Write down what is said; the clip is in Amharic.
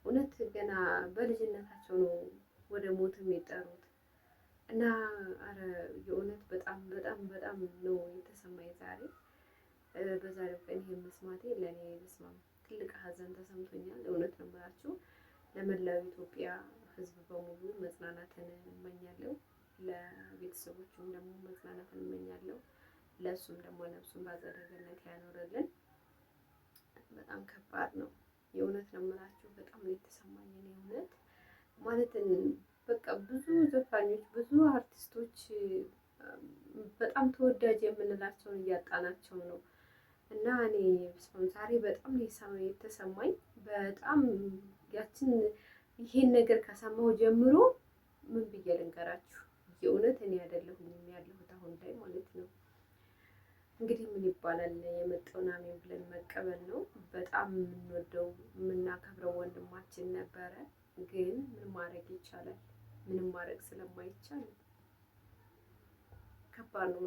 እውነት ገና በልጅነታቸው ነው ወደ ሞት የሚጠሩት እና አረ የእውነት በጣም በጣም በጣም ነው የተሰማኝ ዛሬ በዛሬው ቀን ይሄን መስማቴ ለኔ በስማም ትልቅ ሀዘን ተሰምቶኛል። እውነት ነው የምላችሁ ለመላው ኢትዮጵያ ሕዝብ በሙሉ መጽናናትን እመኛለሁ። ለቤተሰቦቹም ደግሞ መጽናናትን እመኛለሁ። ለእሱም ደግሞ ነፍሱን በአጸደ ገነት ያኖርልን። በጣም ከባድ ነው። የእውነት ነው የምላችሁ በጣም ነው የተሰማኝ። እኔ እውነት ማለት በቃ ብዙ ዘፋኞች ብዙ አርቲስቶች በጣም ተወዳጅ የምንላቸውን እያጣናቸው ነው እና እኔ ዛሬ በጣም ነው የተሰማኝ። በጣም ያችን ይሄን ነገር ከሰማሁ ጀምሮ ምን ብዬ ልንገራችሁ የእውነት እኔ አይደለሁም ያለሁት አሁን ላይ ማለት ነው። እንግዲህ ምን ይባላል የመጣውን አሜን ብለን መቀበል ነው። በጣም የምንወደው የምናከብረው ወንድማችን ነበረ። ግን ምን ማድረግ ይቻላል? ምንም ማድረግ ስለማይቻል ከባድ ነው።